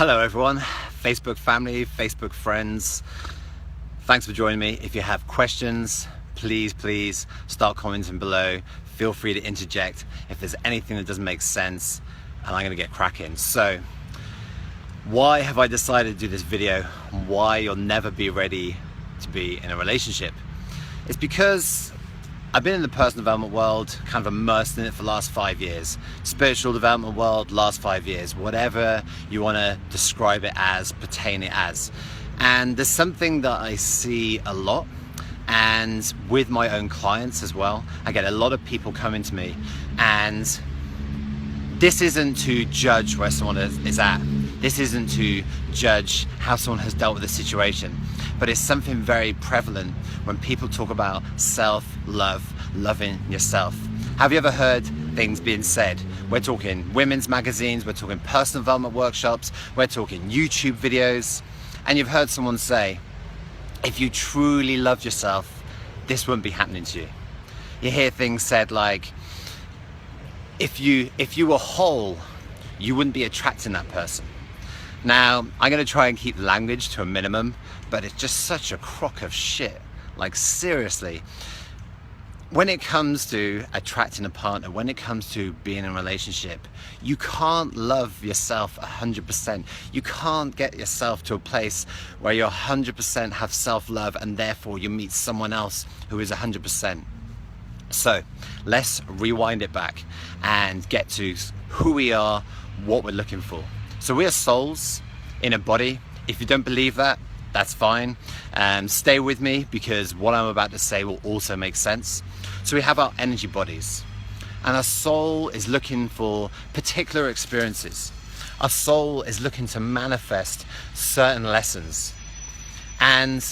Hello everyone, Facebook family, Facebook friends. Thanks for joining me. If you have questions, please start commenting below. Feel free to interject if there's anything that doesn't make sense, and I'm gonna get cracking. So, why have I decided to do this video? Why you'll never be ready to be in a relationship? It's because I've been in the personal development world, kind of immersed in it for the last 5 years. Spiritual development world, last 5 years. Whatever you want to describe it as, pertain it as. And there's something that I see a lot, and with my own clients as well. I get a lot of people coming to me, and this isn't to judge where someone is at. This isn't to judge how someone has dealt with a situation, but it's something very prevalent when people talk about self-love, loving yourself. Have you ever heard things being said? We're talking women's magazines, we're talking personal development workshops, we're talking YouTube videos, and you've heard someone say, if you truly loved yourself, this wouldn't be happening to you. You hear things said like, if you were whole, you wouldn't be attracting that person. Now, I'm going to try and keep language to a minimum, but it's just such a crock of shit. Like, seriously. When it comes to attracting a partner, when it comes to being in a relationship, you can't love yourself 100%. You can't get yourself to a place where you 100% have self-love and therefore you meet someone else who is 100%. So let's rewind it back and get to who we are, what we're looking for. So we are souls in a body. If you don't believe that, that's fine. Stay with me because what I'm about to say will also make sense. So we have our energy bodies, and our soul is looking for particular experiences. Our soul is looking to manifest certain lessons. And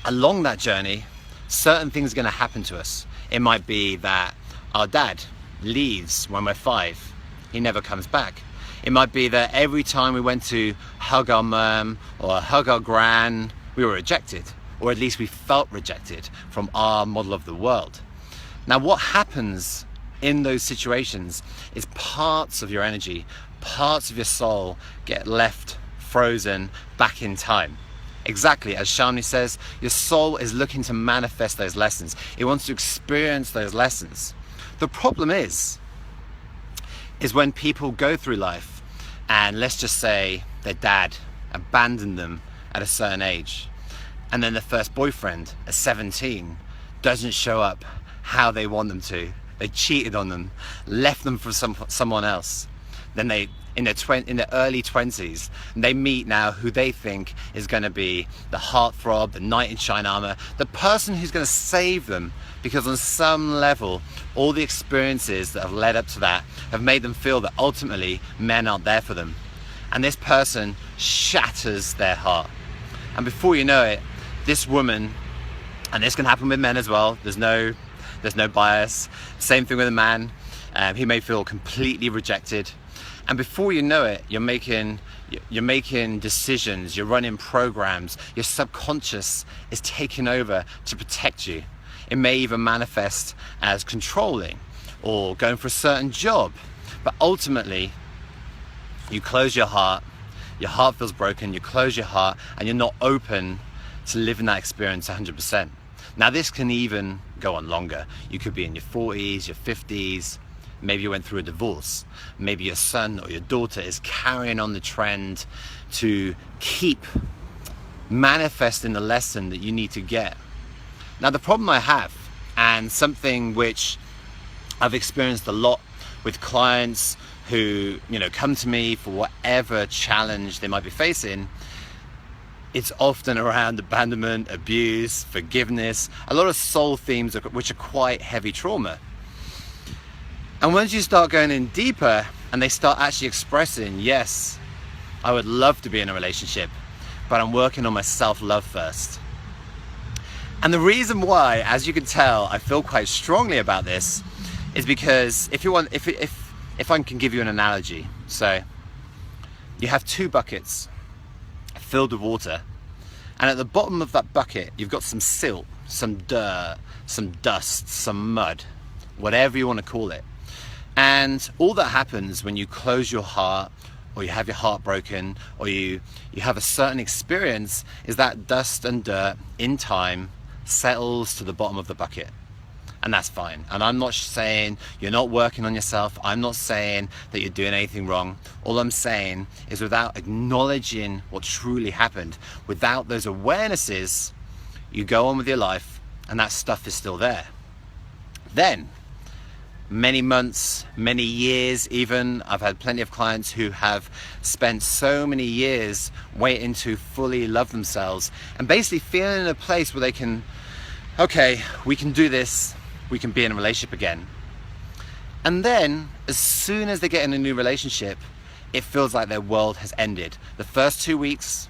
along that journey, certain things are going to happen to us. It might be that our dad leaves when we're 5. He never comes back. It might be that every time we went to hug our mum or hug our gran, we were rejected, or at least we felt rejected from our model of the world. Now, what happens in those situations is parts of your energy, parts of your soul get left frozen back in time. Exactly, as Shamini says, your soul is looking to manifest those lessons. It wants to experience those lessons. The problem is when people go through life and let's just say their dad abandoned them at a certain age, and then their first boyfriend at 17 doesn't show up how they want them to. They cheated on them, left them for someone else. Then they, in their early 20s, they meet now who they think is going to be the heartthrob, the knight in shine armor, the person who's going to save them, because on some level, all the experiences that have led up to that have made them feel that ultimately men aren't there for them. And this person shatters their heart. And before you know it, this woman, and this can happen with men as well, there's no bias, same thing with a man, he may feel completely rejected. And before you know it, you're making decisions, you're running programs, your subconscious is taking over to protect you. It may even manifest as controlling or going for a certain job. But ultimately, you close your heart feels broken, you close your heart, and you're not open to living that experience 100%. Now, this can even go on longer. You could be in your 40s, your 50s, maybe you went through a divorce. Maybe your son or your daughter is carrying on the trend to keep manifesting the lesson that you need to get. Now, the problem I have, and something which I've experienced a lot with clients who, come to me for whatever challenge they might be facing, it's often around abandonment, abuse, forgiveness, a lot of soul themes which are quite heavy trauma. And once you start going in deeper and they start actually expressing, yes, I would love to be in a relationship, but I'm working on my self-love first. And the reason why, as you can tell, I feel quite strongly about this is because if I can give you an analogy. So you have 2 buckets filled with water, and at the bottom of that bucket you've got some silt, some dirt, some dust, some mud, whatever you want to call it. And all that happens when you close your heart or you have your heart broken, or you have a certain experience, is that dust and dirt in time settles to the bottom of the bucket. And that's fine. And I'm not saying you're not working on yourself. I'm not saying that you're doing anything wrong. All I'm saying is, without acknowledging what truly happened, without those awarenesses, you go on with your life and that stuff is still there. Then, many months, many years even, I've had plenty of clients who have spent so many years waiting to fully love themselves and basically feeling in a place where they can, okay, we can do this, we can be in a relationship again. And then, as soon as they get in a new relationship, it feels like their world has ended. The first 2 weeks,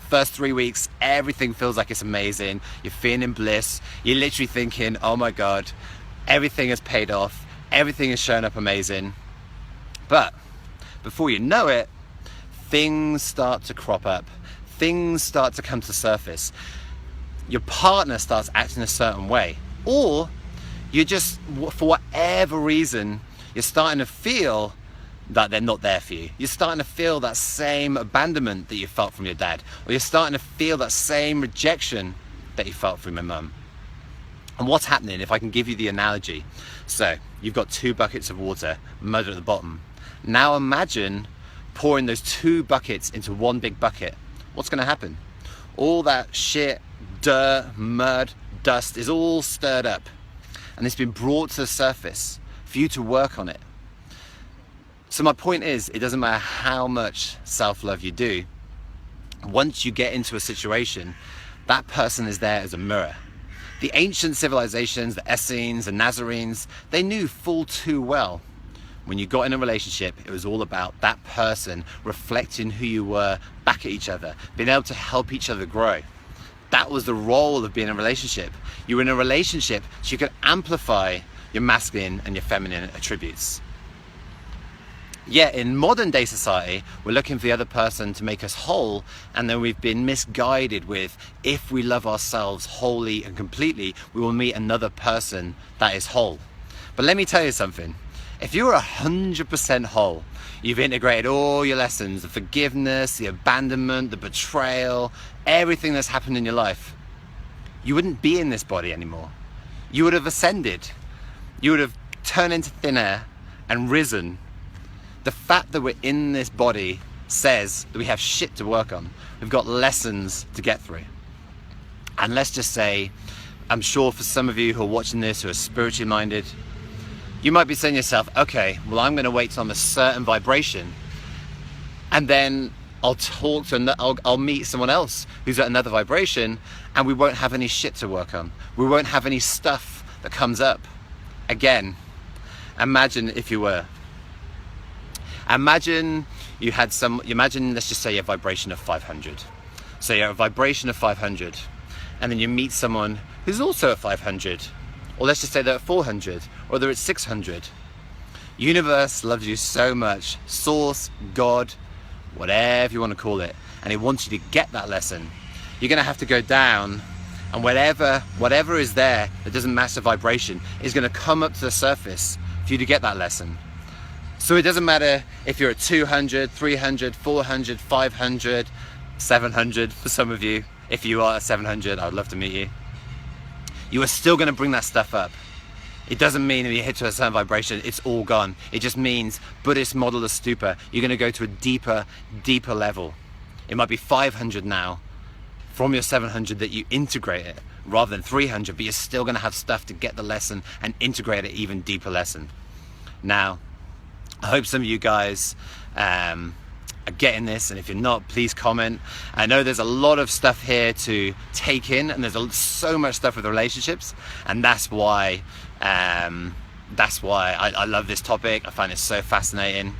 first 3 weeks, everything feels like it's amazing. You're feeling bliss. You're literally thinking, oh my God, everything has paid off. Everything is showing up amazing. But before you know it, things start to crop up. Things start to come to the surface. Your partner starts acting a certain way. Or you're just, for whatever reason, you're starting to feel that they're not there for you. You're starting to feel that same abandonment that you felt from your dad. Or you're starting to feel that same rejection that you felt from your mum. And what's happening, if I can give you the analogy. So, you've got 2 buckets of water, mud at the bottom. Now imagine pouring those 2 buckets into one big bucket. What's going to happen? All that shit, dirt, mud, dust is all stirred up. And it's been brought to the surface for you to work on it. So my point is, it doesn't matter how much self-love you do. Once you get into a situation, that person is there as a mirror. The ancient civilizations, the Essenes, the Nazarenes, they knew full too well, when you got in a relationship, it was all about that person reflecting who you were back at each other, being able to help each other grow. That was the role of being in a relationship. You were in a relationship so you could amplify your masculine and your feminine attributes. Yet in modern day society, we're looking for the other person to make us whole, and then we've been misguided with, if we love ourselves wholly and completely, we will meet another person that is whole. But let me tell you something. If you're 100% whole, you've integrated all your lessons, the forgiveness, the abandonment, the betrayal, everything that's happened in your life, you wouldn't be in this body anymore. You would have ascended. You would have turned into thin air and risen. The fact that we're in this body says that we have shit to work on. We've got lessons to get through. And let's just say, I'm sure for some of you who are watching this who are spiritually minded, you might be saying to yourself, okay, well, I'm going to wait till I'm a certain vibration, and then I'll talk to, I'll meet someone else who's at another vibration, and we won't have any shit to work on. We won't have any stuff that comes up. Again, imagine if you were. Imagine you had imagine, let's just say, a vibration of 500. So you're a vibration of 500, and then you meet someone who's also at 500. Or let's just say they're at 400, or they're at 600. Universe loves you so much, source, God, whatever you want to call it, and it wants you to get that lesson. You're going to have to go down, and whatever is there that doesn't match the vibration is going to come up to the surface for you to get that lesson. So it doesn't matter if you're at 200, 300, 400, 500, 700 for some of you. If you are at 700, I would love to meet you. You are still going to bring that stuff up. It doesn't mean if you hit to a certain vibration, it's all gone. It just means, Buddhist model of stupa, you're going to go to a deeper level. It might be 500 now from your 700 that you integrate it, rather than 300, but you're still going to have stuff to get the lesson and integrate an even deeper lesson. Now, I hope some of you guys are getting this, and if you're not, please comment. I know there's a lot of stuff here to take in, and there's so much stuff with relationships, and that's why I love this topic. I find it so fascinating.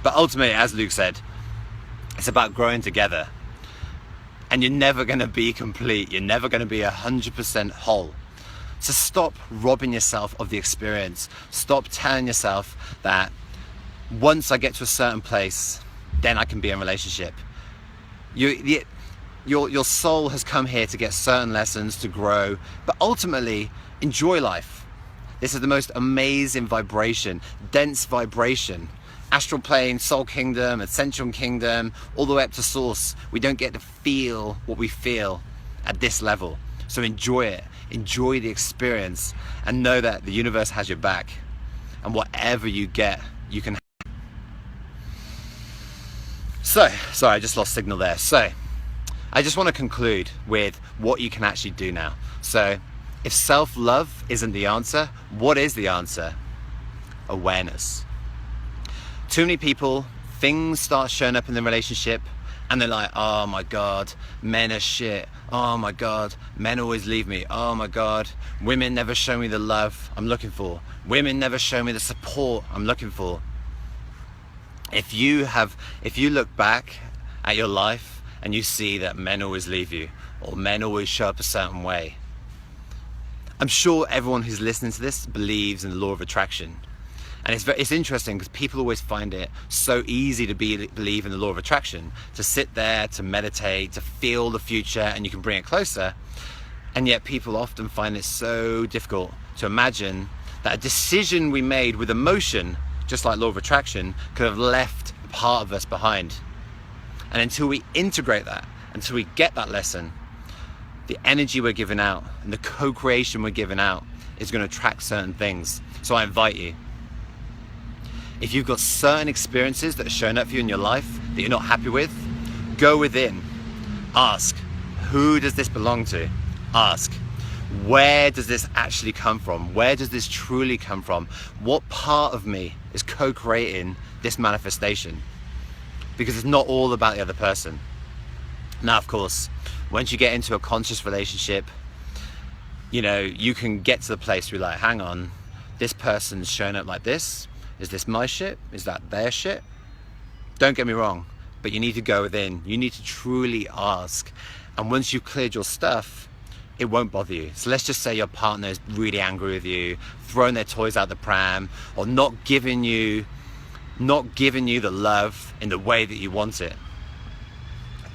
But ultimately, as Luke said, it's about growing together, and you're never going to be complete. You're never going to be 100% whole. So stop robbing yourself of the experience. Stop telling yourself that once I get to a certain place, then I can be in a relationship. Your soul has come here to get certain lessons, to grow, but ultimately enjoy life. This is the most amazing vibration, dense vibration. astral plane, soul kingdom, ascension kingdom, all the way up to source. We don't get to feel what we feel at this level. So enjoy it, enjoy the experience, and know that the universe has your back. And whatever you get, you can. So, sorry, I just lost signal there. So, I just want to conclude with what you can actually do now. So, if self-love isn't the answer, what is the answer? Awareness. Too many people, things start showing up in the relationship and they're like, oh my God, men are shit. Oh my God, men always leave me. Oh my God, women never show me the love I'm looking for. Women never show me the support I'm looking for. If you look back at your life and you see that men always leave you or men always show up a certain way, I'm sure everyone who's listening to this believes in the law of attraction. And it's interesting because people always find it so easy to believe in the law of attraction, to sit there, to meditate, to feel the future, and you can bring it closer. And yet people often find it so difficult to imagine that a decision we made with emotion, just like law of attraction, could have left a part of us behind. And until we integrate that, until we get that lesson, the energy we're giving out and the co-creation we're giving out is going to attract certain things. So I invite you, if you've got certain experiences that are showing up for you in your life that you're not happy with, go within. Ask, who does this belong to? Ask, where does this actually come from? Where does this truly come from? What part of me is co-creating this manifestation? Because it's not all about the other person. Now, of course, once you get into a conscious relationship, you can get to the place where you're like, hang on, this person's showing up like this. Is this my shit? Is that their shit? Don't get me wrong, but you need to go within. You need to truly ask. And once you've cleared your stuff, it won't bother you. So let's just say your partner is really angry with you, throwing their toys out the pram, or not giving you the love in the way that you want it.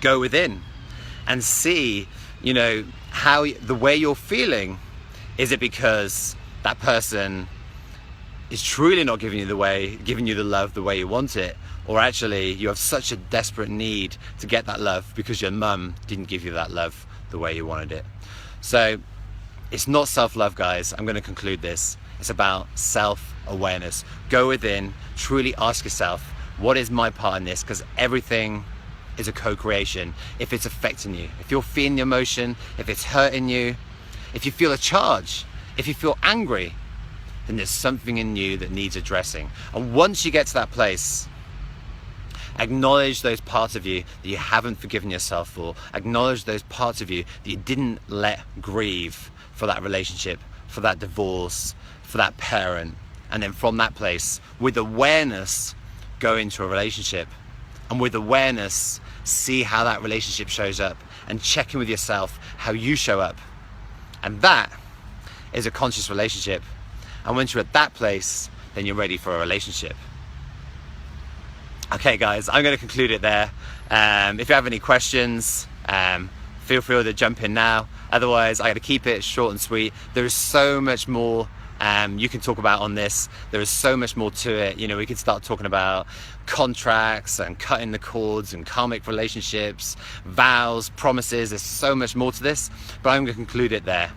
Go within and see, how the way you're feeling. Is it because that person is truly not giving you the love the way you want it, or actually you have such a desperate need to get that love because your mum didn't give you that love the way you wanted it? So it's not self-love, guys. I'm going to conclude this. It's about self-awareness. Go within, truly ask yourself, what is my part in this? Because everything is a co-creation. If it's affecting you, if you're feeling the emotion, if it's hurting you, if you feel a charge, if you feel angry, then there's something in you that needs addressing. And once you get to that place, acknowledge those parts of you that you haven't forgiven yourself for. Acknowledge those parts of you that you didn't let grieve for that relationship, for that divorce, for that parent. And then from that place, with awareness, go into a relationship. And with awareness, see how that relationship shows up and check in with yourself how you show up. And that is a conscious relationship. And once you're at that place, then you're ready for a relationship. Okay, guys, I'm going to conclude it there. If you have any questions, feel free to jump in now. Otherwise, I got to keep it short and sweet. There is so much more you can talk about on this. There is so much more to it. We can start talking about contracts and cutting the cords and karmic relationships, vows, promises. There's so much more to this, but I'm going to conclude it there.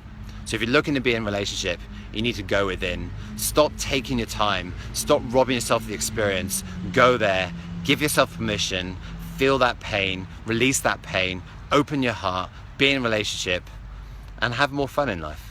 So if you're looking to be in a relationship, you need to go within. Stop taking your time. Stop robbing yourself of the experience. Go there. Give yourself permission. Feel that pain. Release that pain. Open your heart. Be in a relationship. And have more fun in life.